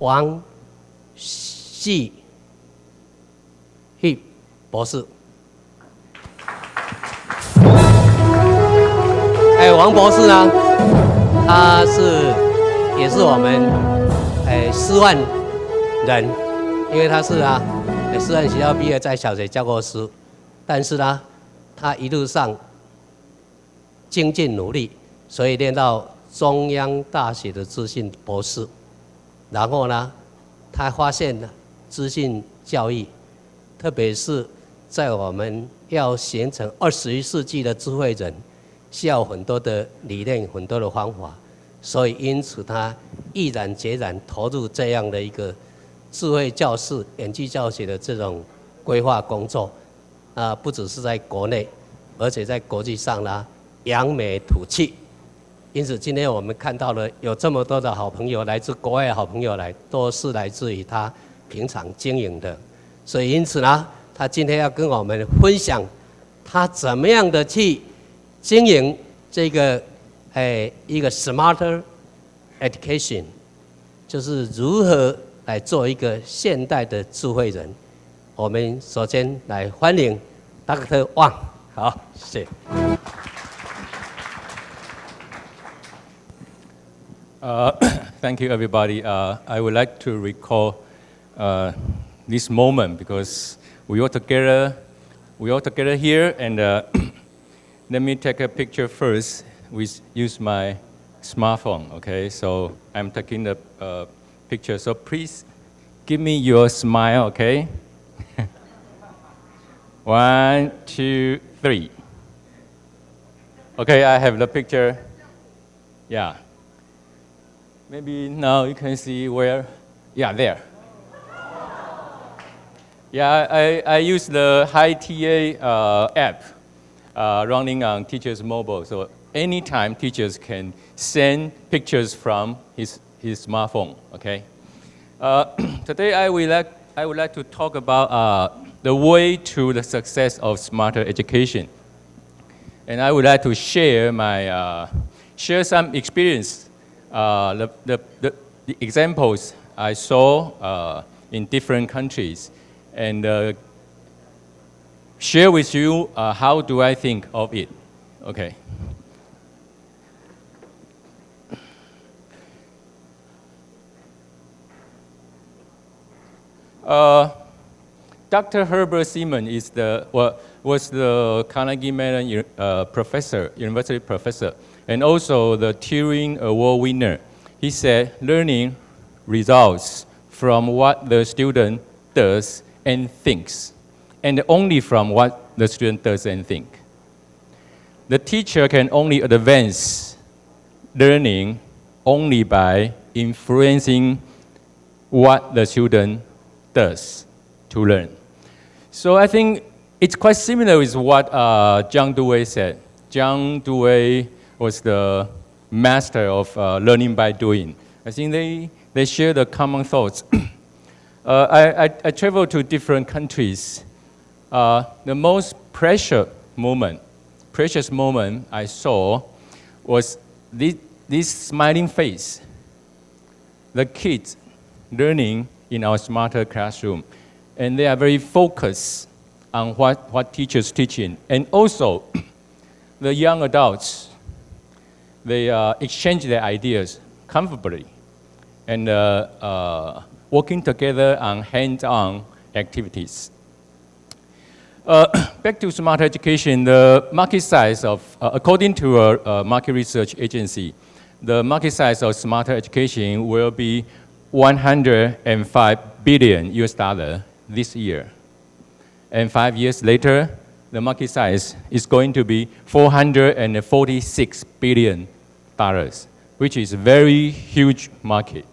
王绪溢博士。王博士呢，他也是我们师范人，因为他是师范学校毕业，在小学教过书，但是呢，他一路上精进努力，所以念到中央大学的资讯博士。然后呢，他发现了资讯教育，特别是在我们要形成21世纪的智慧人，需要很多的理念、很多的方法，所以因此他毅然决然投入这样的一个智慧教室、远距教学的这种规划工作。不只是在国内，而且在国际上呢，扬眉吐气。因此，今天我们看到了有这么多的好朋友，来自国外的好朋友来，都是来自于他平常经营的。所以，因此呢，他今天要跟我们分享他怎么样的去经营这个一个 smarter education， 就是如何来做一个现代的智慧人。我们首先来欢迎 Dr. Wang， 好，谢谢。Thank you, everybody. I would like to recall this moment because we all together here, and let me take a picture first. We use my smartphone. Okay, so I'm taking the picture. So please give me your smile. Okay. 1, 2, 3. Okay, I have the picture. Yeah. Maybe now you can see where, yeah, there. Yeah, I use the High TA app running on teachers' mobile. So anytime teachers can send pictures from his smartphone, okay? Today I would like to talk about the way to the success of smarter education. And I would like to share share some experience. The examples I saw in different countries, and share with you how do I think of it. Okay. Dr. Herbert Simon was the Carnegie Mellon professor, university professor, and also the Turing Award winner. He said, learning results from what the student does and thinks, and only from what the student does and think. The teacher can only advance learning only by influencing what the student does to learn. So I think it's quite similar with what John Dewey said. John Dewey was the master of learning by doing. I think they share the common thoughts. I traveled to different countries. The most precious moment I saw was this smiling face. The kids learning in our smarter classroom, and they are very focused on what teachers teaching, and also the young adults. They exchange their ideas comfortably and working together on hands-on activities. Back to smart education, the market size of, according to a market research agency, the market size of smarter education will be $105 billion this year. And 5 years later, the market size is going to be $446 billion, which is a very huge market.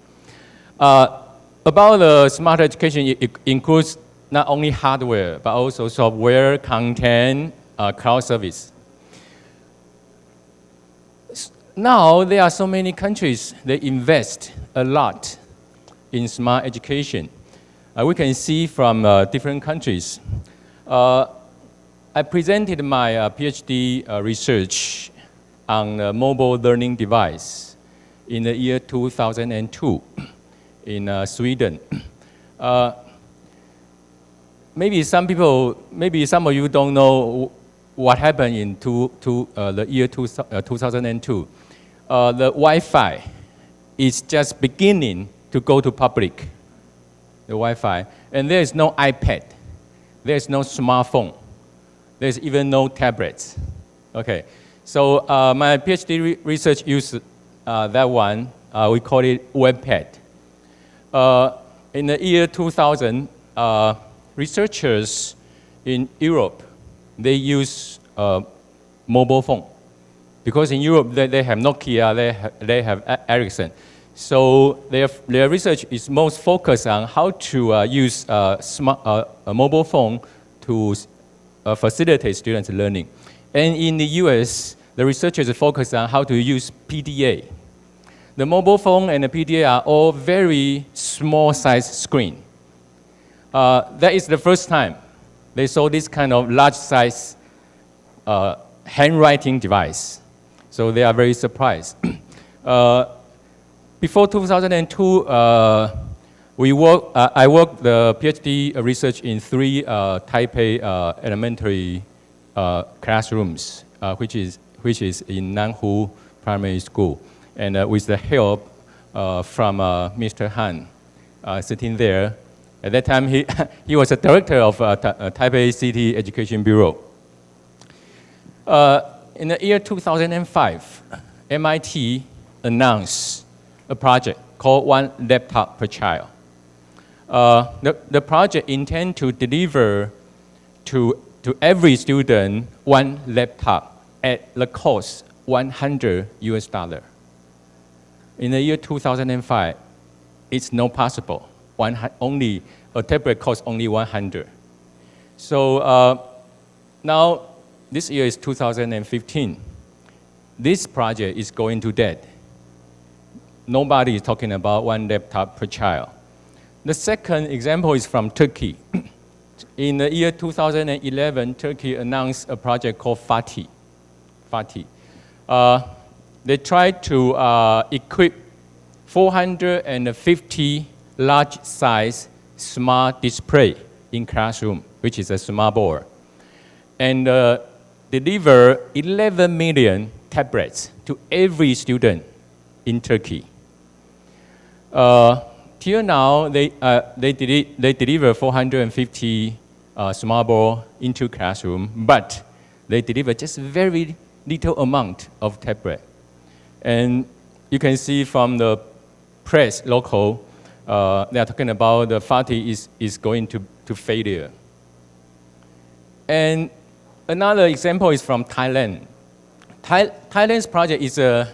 About the smart education, it includes not only hardware, but also software, content, cloud service. Now, there are so many countries that invest a lot in smart education. We can see from different countries. I presented my PhD research on a mobile learning device in the year 2002. in Sweden. Maybe some of you don't know what happened in the year 2002. The Wi-Fi is just beginning to go to public, the Wi-Fi. And there is no iPad, there is no smartphone, there's even no tablets. Okay, so my PhD research used that one. We call it WebPad. In the year 2000, researchers in Europe, they use mobile phone. Because in Europe, they have Nokia, they have Ericsson. So their research is most focused on how to use a mobile phone to facilitate students' learning. And in the US, the researchers focus on how to use PDA. The mobile phone and the PDA are all very small size screen. That is the first time they saw this kind of large size handwriting device. So they are very surprised. Before 2002, I worked the PhD research in 3 Taipei elementary classrooms, which is in Nanhu Primary School. And with the help from Mr. Han sitting there. At that time, he was the director of Taipei City Education Bureau. In the year 2005, MIT announced a project called One Laptop Per Child. The project intends to deliver to every student 1 laptop at the cost $100 US. In the year 2005, it's not possible. Only a tablet costs only 100. So now, this year is 2015. This project is going to dead. Nobody is talking about 1 laptop per child. The second example is from Turkey. In the year 2011, Turkey announced a project called Fatih. They tried to equip 450 large-size smart display in classroom, which is a smart board, and deliver 11 million tablets to every student in Turkey. Till now, they deliver 450 smart board into classroom, but they deliver just very little amount of tablet. And you can see from the press local, they are talking about the Fatih is going to failure. And another example is from Thailand. Thailand's project is an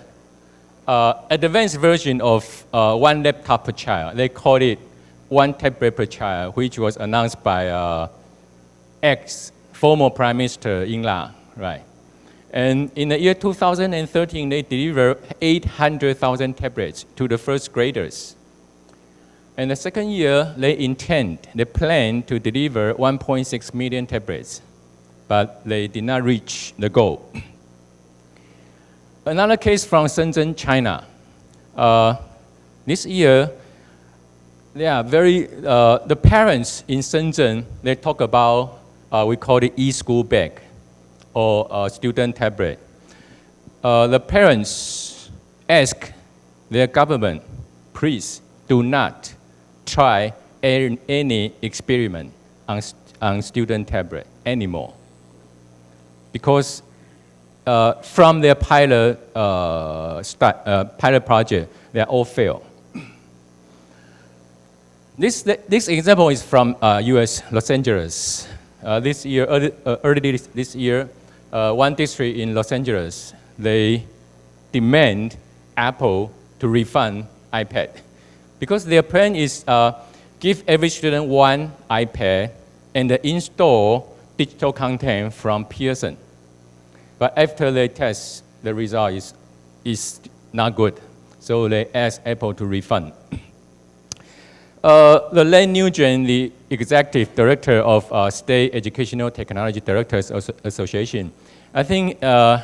advanced version of 1 laptop per child. They call it 1 tablet per child, which was announced by ex-former Prime Minister Yingluck, right? And in the year 2013, they delivered 800,000 tablets to the first graders. And the second year, they plan to deliver 1.6 million tablets, but they did not reach the goal. Another case from Shenzhen, China. This year, the parents in Shenzhen, they talk about, we call it e-school bag or student tablet. The parents ask their government, please do not try any experiment on student tablet anymore. Because from their pilot project, they are all failed. This example is from US, Los Angeles. Early this year, one district in Los Angeles, they demand Apple to refund iPad. Because their plan is give every student 1 iPad and install digital content from Pearson. But after they test, the result is not good. So they ask Apple to refund. The Len Nugent, the executive director of State Educational Technology Directors Association, I think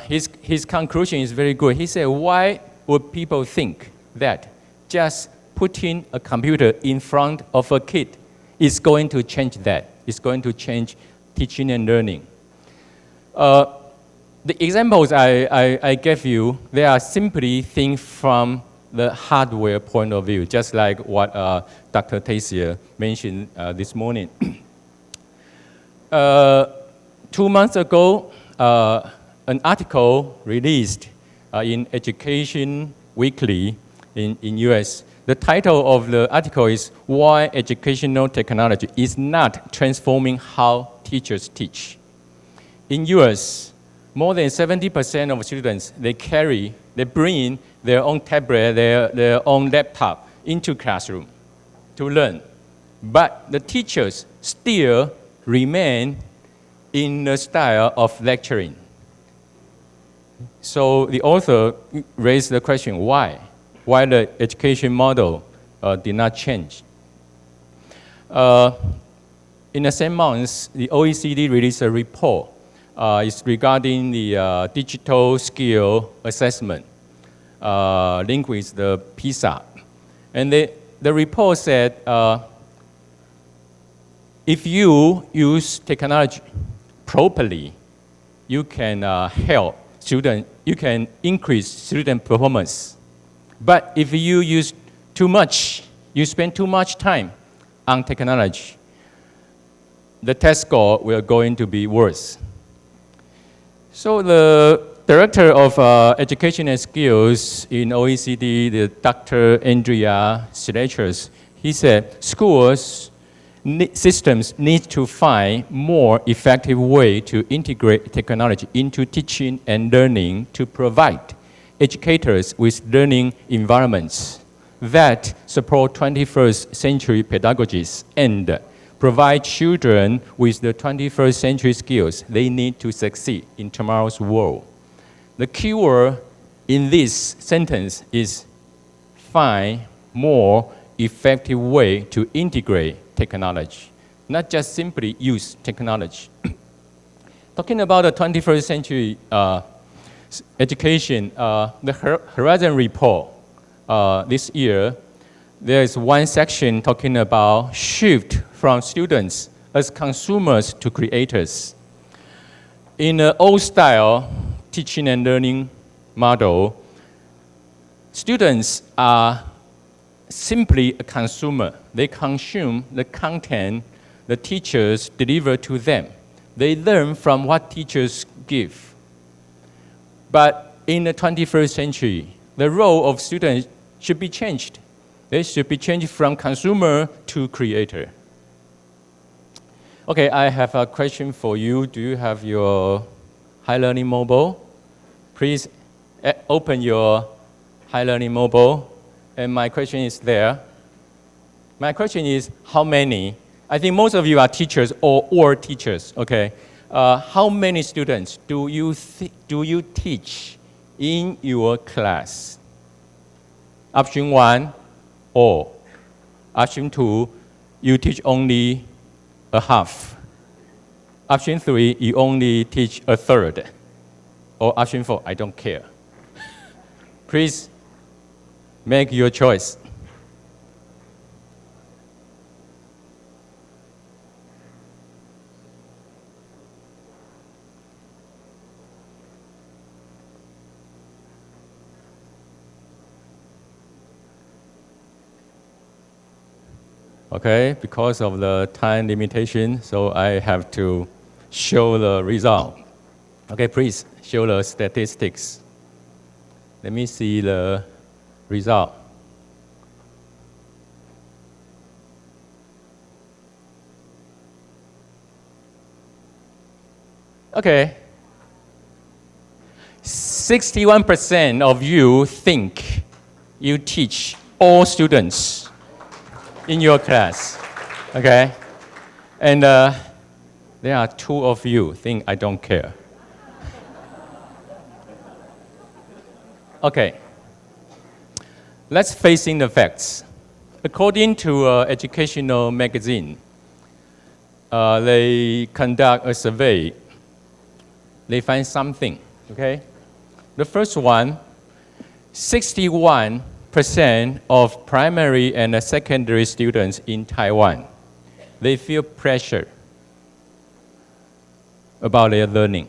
his conclusion is very good. He said, why would people think that just putting a computer in front of a kid is going to change that. It's going to change teaching and learning. The examples I gave you, they are simply things from the hardware point of view, just like what Dr. Tasia mentioned this morning. 2 months ago, an article released in Education Weekly in US. The title of the article is Why Educational Technology is Not Transforming How Teachers Teach. In US, more than 70% of students, they bring their own tablet, their own laptop into classroom to learn. But the teachers still remain in the style of lecturing. So the author raised the question, why? Why the education model did not change? In the same month, the OECD released a report. It's regarding the digital skill assessment linked with the PISA. And the report said, if you use technology properly, you can help students, you can increase student performance. But if you use too much, you spend too much time on technology, the test score will going to be worse. So the director of education and skills in OECD, the Dr. Andrea Schleichers, he said schools systems need to find more effective way to integrate technology into teaching and learning to provide educators with learning environments that support 21st century pedagogies and provide children with the 21st century skills they need to succeed in tomorrow's world. The key word in this sentence is find more effective way to integrate technology, not just simply use technology. Talking about the 21st century education, the Horizon report this year, there is one section talking about shift from students as consumers to creators. In the old style teaching and learning model, students are simply a consumer. They consume the content the teachers deliver to them. They learn from what teachers give. But in the 21st century, the role of students should be changed. They should be changed from consumer to creator. Okay, I have a question for you. Do you have your High Learning Mobile? Please open your High Learning Mobile. And my question is there. My question is, how many? I think most of you are teachers or teachers, okay? How many students do you teach in your class? Option 1, all. Option 2, you teach only a half. Option 3, you only teach a third. Or option 4, I don't care. Please make your choice. Okay, because of the time limitation, so I have to show the result. Okay, please show the statistics. Let me see the result. Okay. 61% of you think you teach all students in your class, okay? And there are 2 of you think I don't care. Okay, let's face in the facts. According to educational magazine, they conduct a survey. They find something, okay? The first one, 61% of primary and secondary students in Taiwan, they feel pressure about their learning.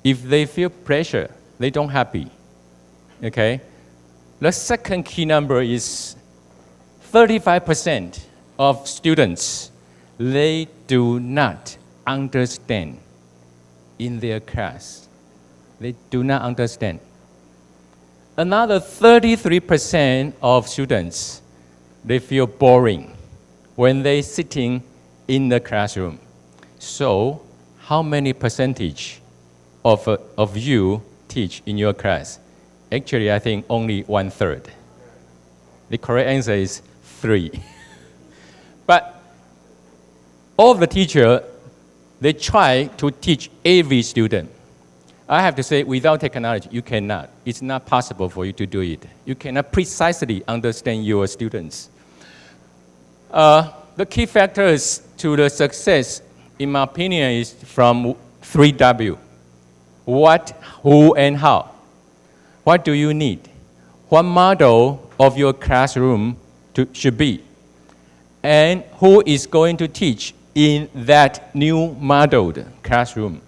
If they feel pressure, they don't happy, okay? The second key number is 35% of students, they do not understand in their class. They do not understand. Another 33% of students, they feel boring when they sitting in the classroom. So, how many percentage of you teach in your class? Actually, I think only 1/3. The correct answer is 3. But all the teachers, they try to teach every student. I have to say, without technology, you cannot. It's not possible for you to do it. You cannot precisely understand your students. The key factors to the success, in my opinion, is from 3W. What, who, and how. What do you need? What model of your classroom should be? And who is going to teach in that new modeled classroom?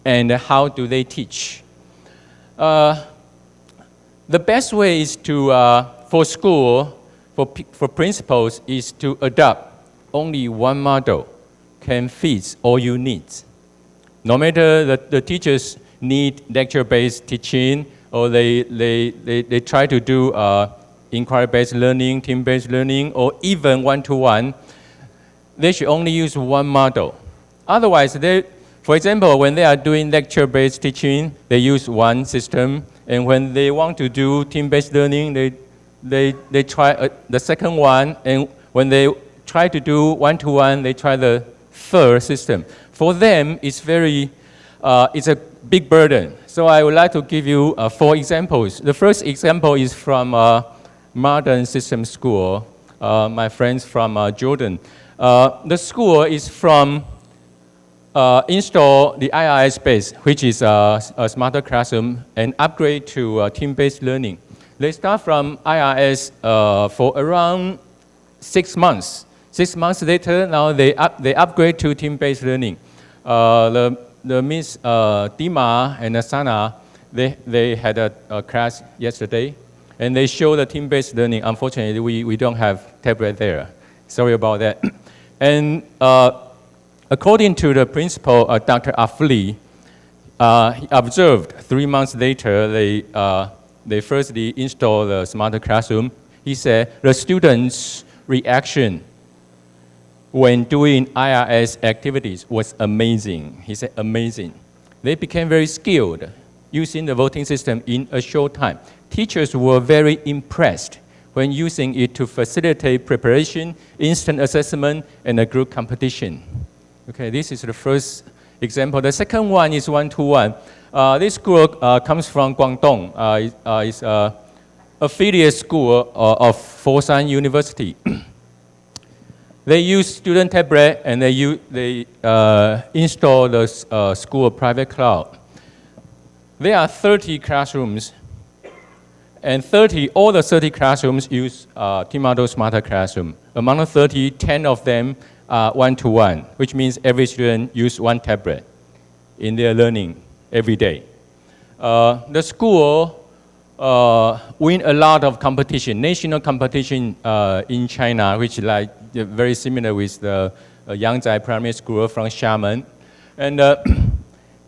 And how do they teach? The best way is to, for school, for principals, is to adopt only one model can fit all your needs. No matter the teachers need lecture-based teaching, or they try to do inquiry-based learning, team-based learning, or even one-to-one, they should only use one model. Otherwise, for example, when they are doing lecture-based teaching, they use one system, and when they want to do team-based learning, they try the second one, and when they try to do one-to-one, they try the third system. For them, it's a big burden. So I would like to give you 4 examples. The first example is from Modern System School, my friends from Jordan. The school is from install the IRS base, which is a smarter classroom, and upgrade to team-based learning. They start from IRS for around 6 months. 6 months later, now they upgrade to team-based learning. The Miss Dima and Sana, they had a class yesterday, and they show the team-based learning. Unfortunately, we don't have tablet there. Sorry about that. And according to the principal, Dr. Afli, he observed 3 months later, they firstly installed the smarter classroom. He said the students' reaction when doing IRS activities was amazing. He said amazing. They became very skilled using the voting system in a short time. Teachers were very impressed when using it to facilitate preparation, instant assessment, and a group competition. Okay, this is the first example. The second one is one-to-one. This school comes from Guangdong. It's an affiliate school of Foshan University. They use student tablet, and they install the school private cloud. There are 30 classrooms, and all the 30 classrooms use Team Model Smarter Classroom. Among the 30, 10 of them are one-to-one, which means every student use one tablet in their learning every day. The school win a lot of competition, national competition in China, which is like very similar with the Yangzai Primary School from Xiamen. And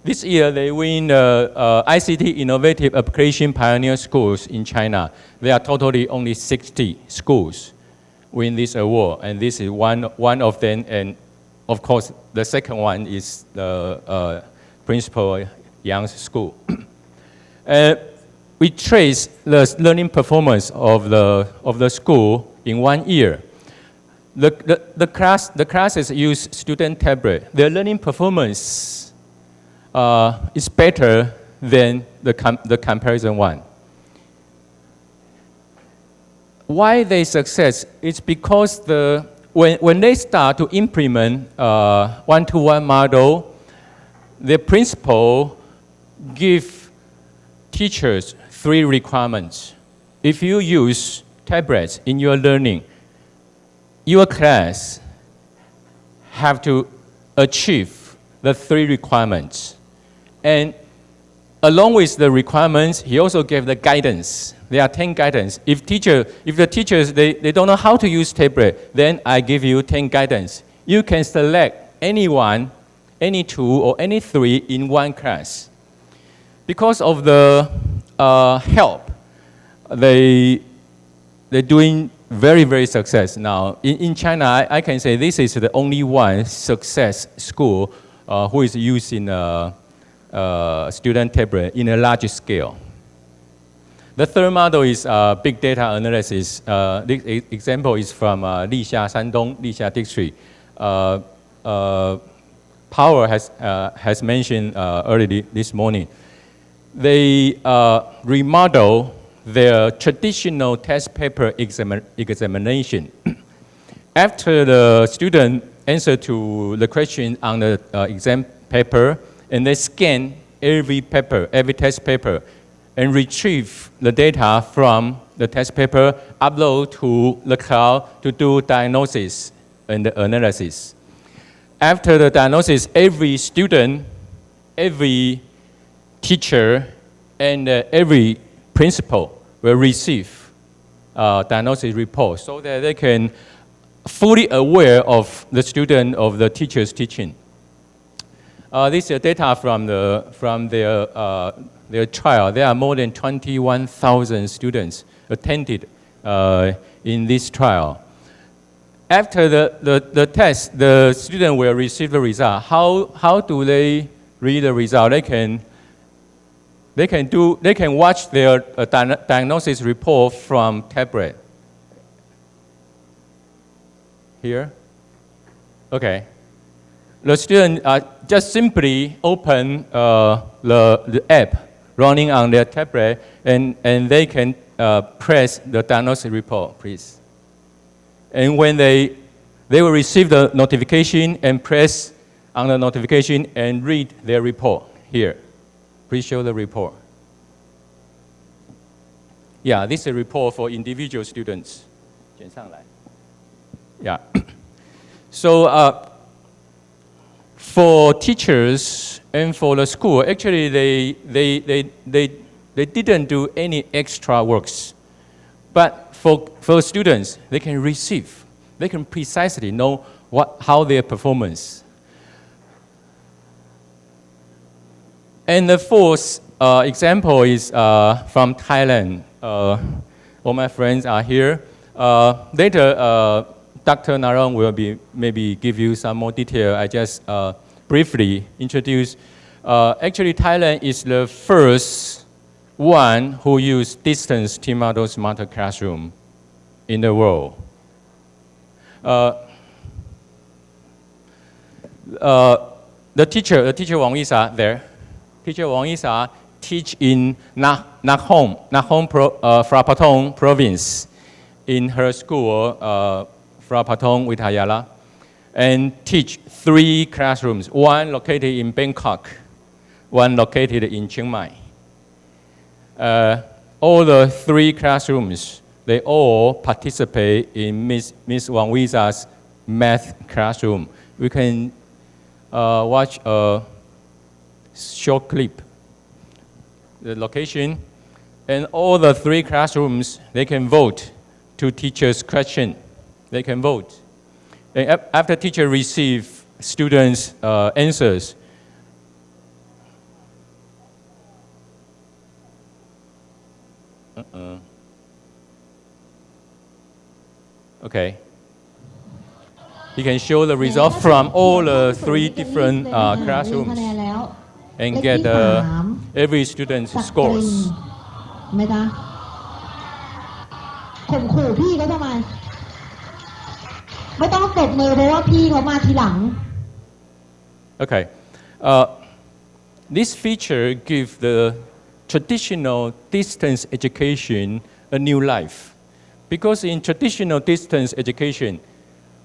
this year they win ICT Innovative Application Pioneer Schools in China. There are totally only 60 schools win this award, and this is one of them. And of course, the second one is the Principal Yang's school. We trace the learning performance of the school in 1 year. The classes use student tablet. Their learning performance is better than the comparison one. Why they success? It's because when they start to implement one-to-one model, the principal give teachers 3 requirements. If you use tablets in your learning, your class have to achieve the 3 requirements. And along with the requirements, he also gave the guidance. There are 10 guidance. If the teachers, they don't know how to use tablet, then I give you 10 guidance. You can select anyone, any 2 or any 3 in one class. Because of the help, they're doing very, very success now. In China, I can say this is the only one success school who is using student tablet in a large scale. The third model is big data analysis. This example is from Lixia, Shandong, Lixia district. Power has mentioned early this morning. They remodel their traditional test paper examination. After the student answer to the question on the exam paper, and they scan every paper, every test paper, and retrieve the data from the test paper, upload to the cloud to do diagnosis and analysis. After the diagnosis, every student, every teacher, and every principal will receive diagnosis report so that they can fully aware of the student, of the teacher's teaching. This is data from their trial. There are more than 21,000 students attended in this trial. After the test, the student will receive the result. How do they read the result? They can watch their diagnosis report from tablet. Here? Okay. The student just simply open the app running on their tablet, and they can press the diagnosis report, please. And when they will receive the notification and press on the notification and read their report here. Please show the report. Yeah, this is a report for individual students. Yeah. So for teachers and for the school, actually they didn't do any extra works. But for students, they can receive, they can precisely know how their performance. And the fourth example is from Thailand. All my friends are here. Later, Dr. Narong will maybe give you some more detail. I just briefly introduce. Actually, Thailand is the first one who used distance team model smarter classroom in the world. The teacher Wang Isa there. Teacher Wang Isa teach in Nakhon Phra Patong province in her school, Phra Patong Vidyalaya, and teach 3 classrooms, one located in Bangkok, one located in Chiang Mai. All the 3 classrooms, they all participate in Miss Wang Isa's math classroom. We can watch a short clip. The location, and all the 3 classrooms, they can vote to teacher's question. They can vote. And after teacher receive students' answers, okay. He can show the result from all the 3 different classrooms and get every student's scores. ไหมจ๊ะข่มขู่พี่เขาทำไมไม่ต้องตบมือเพราะว่าพี่เขามาทีหลัง Okay. This feature gives the traditional distance education a new life. Because in traditional distance education,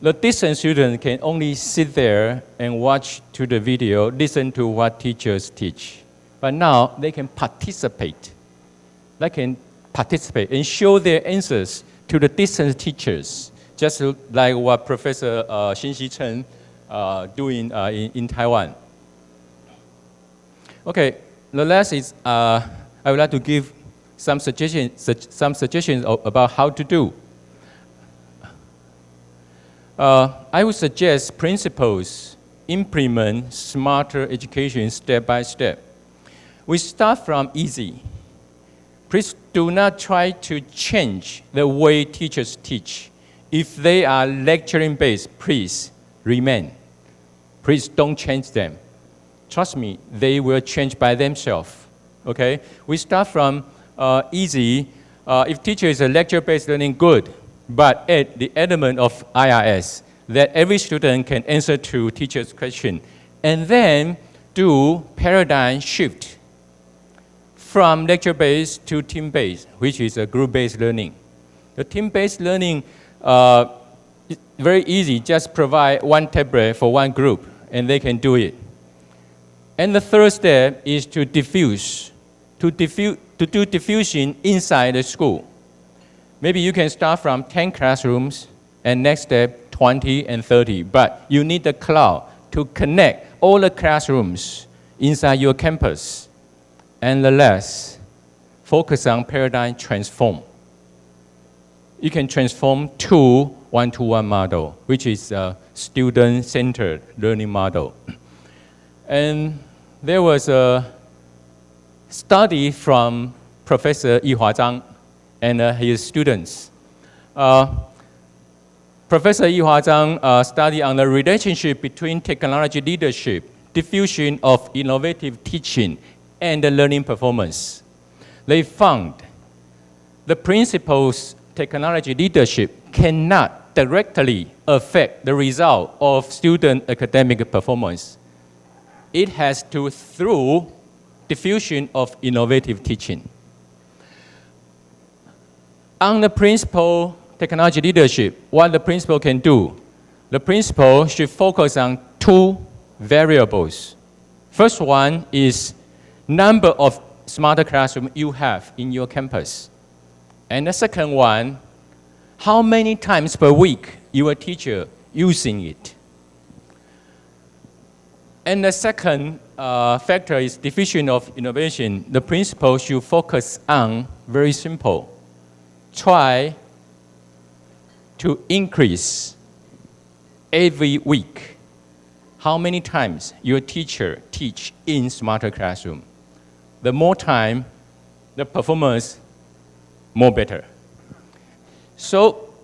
the distance student can only sit there and watch to the video, listen to what teachers teach. But now they can participate. They can participate and show their answers to the distance teachers, just like what Professor Xin Chen doing in Taiwan. Okay, the last is I would like to give some suggestions about how to do. I would suggest principals implement smarter education step by step. We start from easy. Please do not try to change the way teachers teach. If they are lecturing based, please remain. Please don't change them. Trust me, they will change by themselves. Okay? We start from easy. If teacher is a lecture-based learning, good. But add the element of IRS, that every student can answer to teacher's question. And then do paradigm shift from lecture-based to team-based, which is a group-based learning. The team-based learning is very easy. Just provide one tablet for one group, and they can do it. And the third step is to diffuse, to do diffusion inside the school. Maybe you can start from 10 classrooms, and next step, 20 and 30. But you need the cloud to connect all the classrooms inside your campus. And the last, focus on paradigm transform. You can transform to one-to-one model, which is a student-centered learning model. And there was a study from Professor Yihua Zhang and his students. Professor Yihua Zhang studied on the relationship between technology leadership, diffusion of innovative teaching, and the learning performance. They found the principal's technology leadership cannot directly affect the result of student academic performance. It has to through diffusion of innovative teaching. On the principal technology leadership, what the principal can do, the principal should focus on two variables. First one is number of smarter classrooms you have in your campus. And the second one, how many times per week your teacher using it. And the second factor is diffusion of innovation. The principal should focus on very simple. Try to increase every week how many times your teacher teach in smarter classroom. The more time, the performance more better. So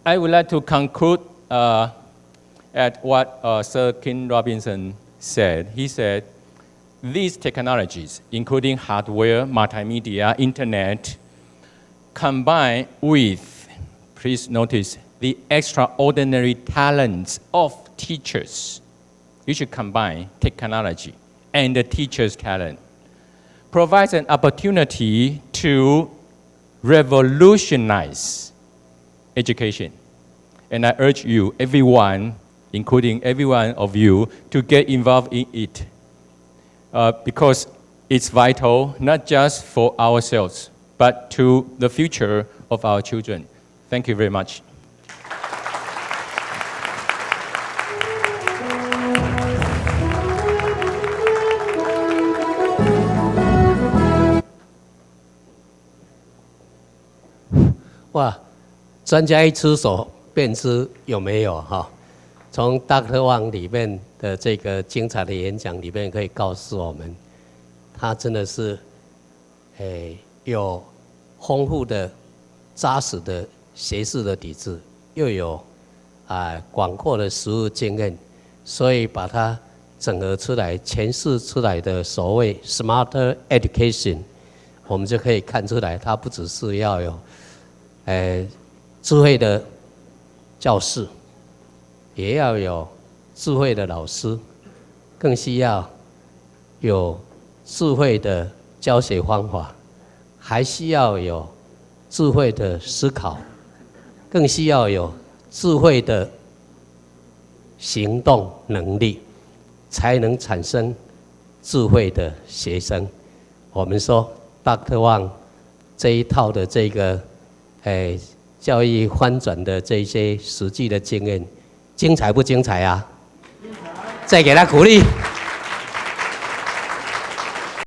I would like to conclude at what Sir Ken Robinson said. He said, these technologies, including hardware, multimedia, internet, combined with, please notice, the extraordinary talents of teachers. You should combine technology and the teacher's talent. Provides an opportunity to revolutionize education. And I urge you, everyone, including every one of you, to get involved in it. Because it's vital, not just for ourselves, but to the future of our children. Thank you very much.哇，专家一出手便知有没有哈。从 Dr. Wang 里面的这个精彩的演讲里面可以告诉我们，他真的是，有丰富的、扎实的学识的底子，又有广阔的实务经验，所以把它整合出来、诠释出来的所谓 smarter education， 我们就可以看出来，它不只是要有智慧的教室，也要有智慧的老师，更需要有智慧的教学方法，还需要有智慧的思考，更需要有智慧的行动能力，才能产生智慧的学生。我们说 Dr. Wang 这一套的这个教育翻转的这些实际的经验，精彩不精彩啊？再给他鼓励。